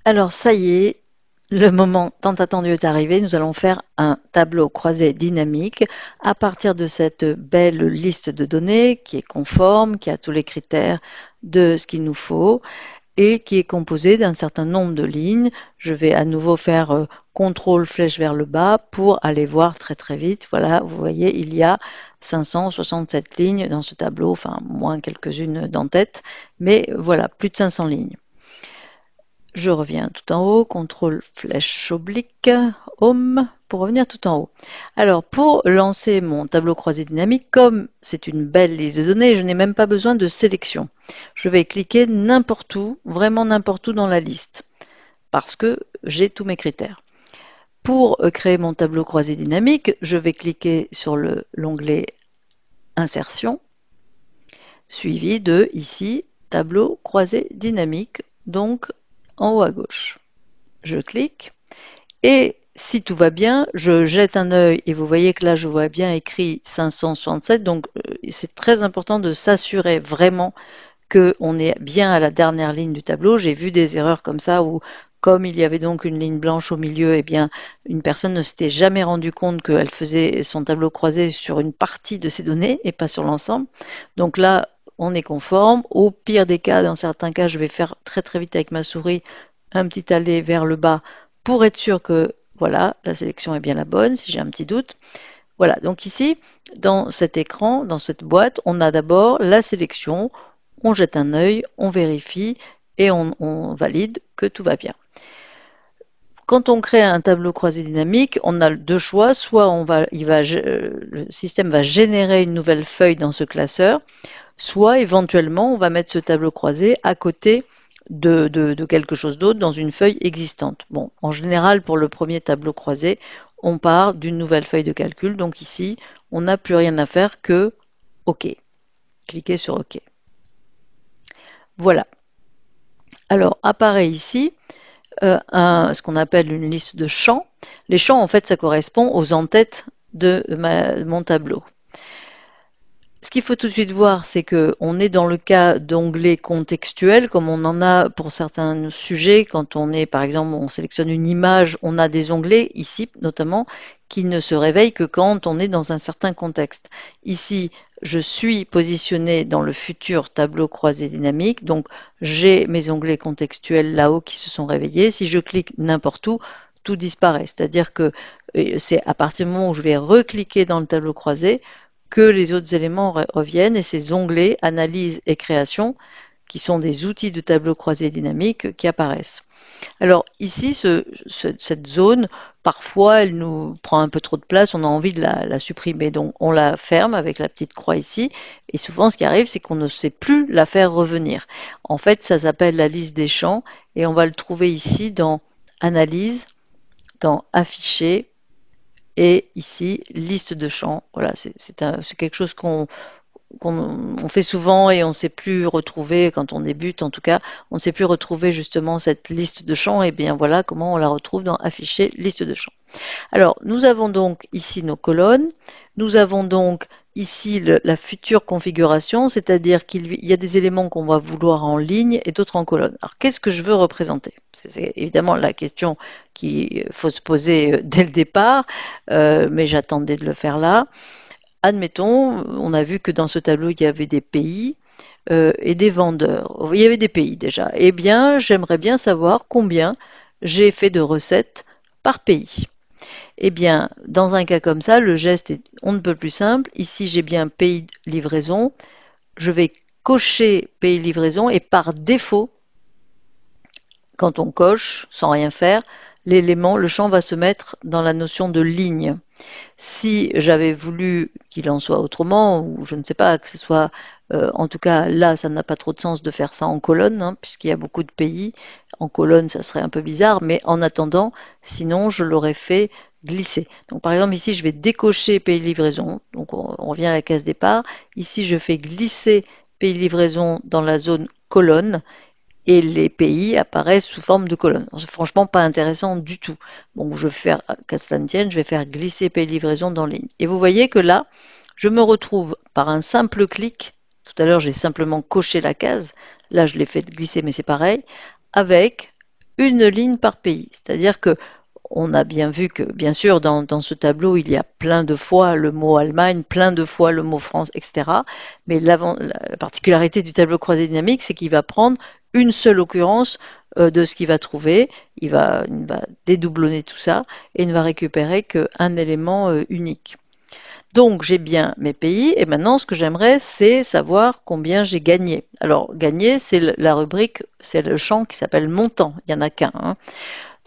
Alors ça y est, le moment tant attendu est arrivé. Nous allons faire un tableau croisé dynamique à partir de cette belle liste de données qui est conforme, qui a tous les critères de ce qu'il nous faut et qui est composé d'un certain nombre de lignes. Je vais à nouveau faire CTRL flèche vers le bas pour aller voir très très vite. Voilà, vous voyez, il y a 567 lignes dans ce tableau, enfin moins quelques-unes d'en-tête, mais voilà, plus de 500 lignes. Je reviens tout en haut, CTRL flèche oblique, Home, pour revenir tout en haut. Alors, pour lancer mon tableau croisé dynamique, comme c'est une belle liste de données, je n'ai même pas besoin de sélection. Je vais cliquer n'importe où, vraiment n'importe où dans la liste, parce que j'ai tous mes critères. Pour créer mon tableau croisé dynamique, je vais cliquer sur l'onglet Insertion, suivi de, ici, Tableau croisé dynamique, donc en haut à gauche. Je clique et si tout va bien, je jette un œil et vous voyez que là je vois bien écrit 567, donc c'est très important de s'assurer vraiment qu'on est bien à la dernière ligne du tableau. J'ai vu des erreurs comme ça où comme il y avait donc une ligne blanche au milieu, eh bien, une personne ne s'était jamais rendu compte qu'elle faisait son tableau croisé sur une partie de ses données et pas sur l'ensemble. Donc là, on est conforme. Au pire des cas, dans certains cas, je vais faire très très vite avec ma souris un petit aller vers le bas pour être sûr que voilà, la sélection est bien la bonne, si j'ai un petit doute. Voilà, donc ici, dans cet écran, dans cette boîte, on a d'abord la sélection, on jette un œil, on vérifie et on valide que tout va bien. Quand on crée un tableau croisé dynamique, on a deux choix. Soit le système va générer une nouvelle feuille dans ce classeur, soit éventuellement on va mettre ce tableau croisé à côté de quelque chose d'autre dans une feuille existante. Bon, en général, pour le premier tableau croisé, on part d'une nouvelle feuille de calcul. Donc ici, on n'a plus rien à faire que OK. Cliquez sur OK. Voilà. Alors, apparaît ici ce qu'on appelle une liste de champs. Les champs, en fait, ça correspond aux en-têtes de mon tableau. Ce qu'il faut tout de suite voir, c'est qu'on est dans le cas d'onglets contextuels, comme on en a pour certains sujets. Quand on est, par exemple, on sélectionne une image, on a des onglets, ici notamment, qui ne se réveillent que quand on est dans un certain contexte. Ici, je suis positionné dans le futur tableau croisé dynamique, donc j'ai mes onglets contextuels là-haut qui se sont réveillés. Si je clique n'importe où, tout disparaît. C'est-à-dire que c'est à partir du moment où je vais recliquer dans le tableau croisé que les autres éléments reviennent et ces onglets analyse et création qui sont des outils de tableau croisé dynamique qui apparaissent. Alors ici, cette zone, parfois, elle nous prend un peu trop de place, on a envie de la supprimer. Donc on la ferme avec la petite croix ici. Et souvent, ce qui arrive, c'est qu'on ne sait plus la faire revenir. En fait, ça s'appelle la liste des champs et on va le trouver ici dans Analyse, dans Afficher, et ici, liste de champs. Voilà, c'est quelque chose qu'on fait souvent et on ne sait plus retrouver quand on débute. En tout cas, on ne sait plus retrouver justement cette liste de champs. Et bien voilà comment on la retrouve dans Afficher liste de champs. Alors, nous avons donc ici nos colonnes. Nous avons donc ici la future configuration, c'est-à-dire qu'il y a des éléments qu'on va vouloir en ligne et d'autres en colonne. Alors, qu'est-ce que je veux représenter? C'est évidemment la question qu'il faut se poser dès le départ, mais j'attendais de le faire là. Admettons, on a vu que dans ce tableau, il y avait des pays et des vendeurs. Il y avait des pays déjà. Eh bien, j'aimerais bien savoir combien j'ai fait de recettes par pays. Eh bien, dans un cas comme ça, le geste est on ne peut plus simple. Ici, j'ai bien pays livraison. Je vais cocher pays livraison et par défaut, quand on coche sans rien faire, l'élément, le champ va se mettre dans la notion de ligne. Si j'avais voulu qu'il en soit autrement, ou je ne sais pas, que ce soit, en tout cas là, ça n'a pas trop de sens de faire ça en colonne, hein, puisqu'il y a beaucoup de pays. En colonne, ça serait un peu bizarre, mais en attendant, sinon, je l'aurais fait glisser. Donc par exemple, ici, je vais décocher pays livraison. Donc on revient à la case départ. Ici, je fais glisser pays livraison dans la zone colonne et les pays apparaissent sous forme de colonnes. C'est franchement pas intéressant du tout. Donc je vais faire, qu'à cela ne tienne, je vais faire glisser pays livraison dans ligne. Et vous voyez que là, je me retrouve par un simple clic, tout à l'heure j'ai simplement coché la case, là je l'ai fait glisser mais c'est pareil, avec une ligne par pays. C'est-à-dire que on a bien vu que, bien sûr, dans ce tableau, il y a plein de fois le mot Allemagne, plein de fois le mot France, etc. Mais la particularité du tableau croisé dynamique, c'est qu'il va prendre une seule occurrence de ce qu'il va trouver. Il va dédoublonner tout ça et il ne va récupérer qu'un élément unique. Donc j'ai bien mes pays et maintenant ce que j'aimerais c'est savoir combien j'ai gagné. Alors gagner c'est la rubrique, c'est le champ qui s'appelle montant, il n'y en a qu'un, hein.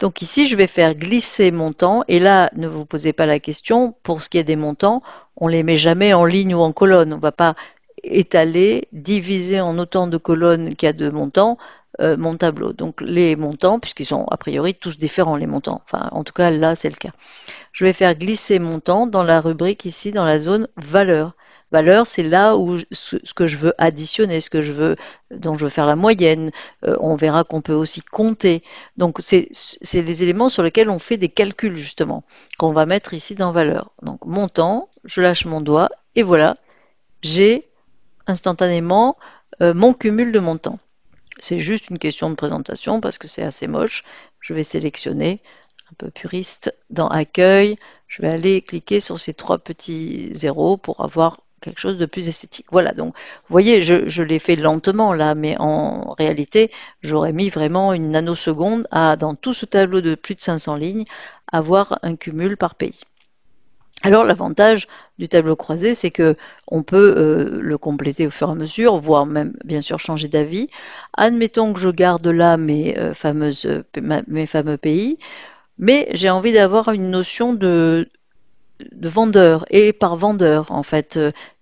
Donc ici je vais faire glisser montant et là ne vous posez pas la question, pour ce qui est des montants, on les met jamais en ligne ou en colonne, on ne va pas étaler, diviser en autant de colonnes qu'il y a de montants mon tableau. Donc les montants, puisqu'ils sont a priori tous différents les montants, enfin en tout cas là c'est le cas. Je vais faire glisser montant dans la rubrique ici, dans la zone valeur. Valeur, c'est là où ce que je veux additionner, ce que je veux, dont je veux faire la moyenne. On verra qu'on peut aussi compter. Donc, c'est les éléments sur lesquels on fait des calculs, justement, qu'on va mettre ici dans valeur. Donc, montant, je lâche mon doigt, et voilà, j'ai instantanément mon cumul de montants. C'est juste une question de présentation parce que c'est assez moche. Je vais sélectionner un peu puriste dans accueil. Je vais aller cliquer sur ces trois petits zéros pour avoir quelque chose de plus esthétique. Voilà, donc vous voyez, je l'ai fait lentement là, mais en réalité, j'aurais mis vraiment une nanoseconde à, dans tout ce tableau de plus de 500 lignes, avoir un cumul par pays. Alors l'avantage du tableau croisé, c'est que on peut le compléter au fur et à mesure, voire même bien sûr changer d'avis. Admettons que je garde là mes fameux pays, mais j'ai envie d'avoir une notion de vendeur et par vendeur en fait.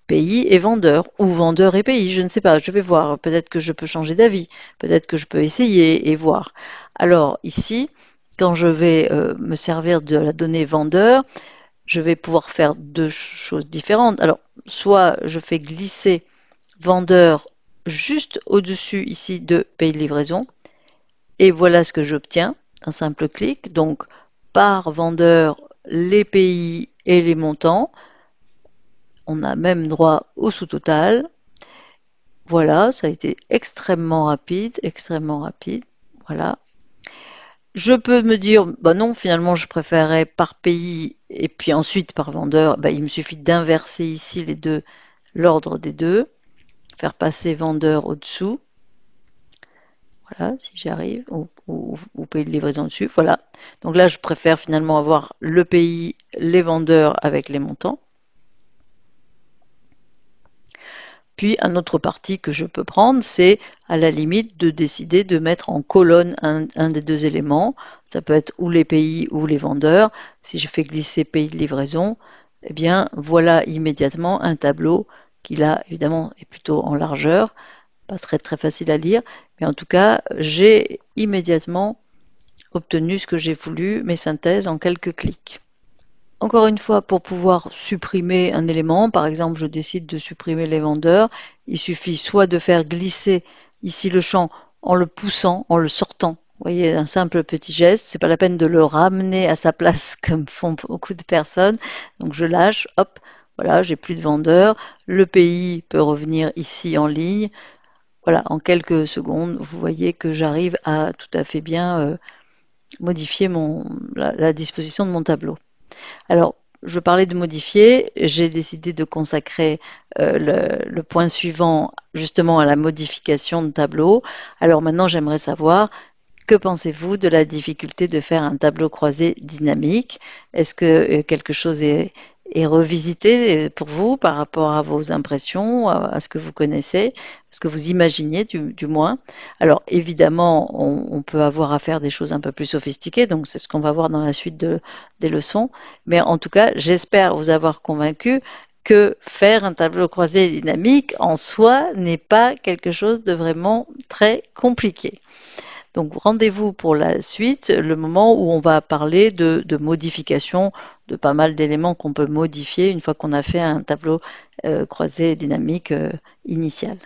Pays et vendeur, ou vendeur et pays, je ne sais pas, je vais voir. Peut-être que je peux changer d'avis, peut-être que je peux essayer et voir. Alors ici, quand je vais me servir de la donnée vendeur, je vais pouvoir faire deux choses différentes. Alors, soit je fais glisser vendeur juste au-dessus ici de pays de livraison, et voilà ce que j'obtiens, un simple clic. Donc, par vendeur, les pays et les montants. On a même droit au sous-total. Voilà, ça a été extrêmement rapide, extrêmement rapide. Voilà. Je peux me dire, bah non, finalement, je préférerais par pays et puis ensuite par vendeur. Bah, il me suffit d'inverser ici les deux, l'ordre des deux, faire passer vendeur au-dessous. Voilà, si j'y arrive, ou pays de livraison dessus. Voilà. Donc là, je préfère finalement avoir le pays, les vendeurs avec les montants. Puis un autre parti que je peux prendre, c'est à la limite de décider de mettre en colonne un des deux éléments. Ça peut être ou les pays ou les vendeurs. Si je fais glisser pays de livraison, eh bien voilà immédiatement un tableau qui là évidemment est plutôt en largeur, pas très facile à lire, mais en tout cas j'ai immédiatement obtenu ce que j'ai voulu, mes synthèses en quelques clics. Encore une fois, pour pouvoir supprimer un élément, par exemple, je décide de supprimer les vendeurs, il suffit soit de faire glisser ici le champ en le poussant, en le sortant. Vous voyez, un simple petit geste, c'est pas la peine de le ramener à sa place comme font beaucoup de personnes. Donc je lâche, hop, voilà, j'ai plus de vendeurs. Le pays peut revenir ici en ligne. Voilà, en quelques secondes, vous voyez que j'arrive à tout à fait bien modifier la disposition de mon tableau. Alors, je parlais de modifier, j'ai décidé de consacrer le point suivant justement à la modification de tableau. Alors maintenant, j'aimerais savoir, que pensez-vous de la difficulté de faire un tableau croisé dynamique? Est-ce que quelque chose est revisité pour vous par rapport à vos impressions, à ce que vous connaissez, ce que vous imaginez du moins? Alors évidemment, on peut avoir à faire des choses un peu plus sophistiquées, donc c'est ce qu'on va voir dans la suite des leçons. Mais en tout cas, j'espère vous avoir convaincu que faire un tableau croisé dynamique en soi n'est pas quelque chose de vraiment très compliqué. Donc rendez-vous pour la suite, le moment où on va parler de modification de pas mal d'éléments qu'on peut modifier une fois qu'on a fait un tableau croisé dynamique initial.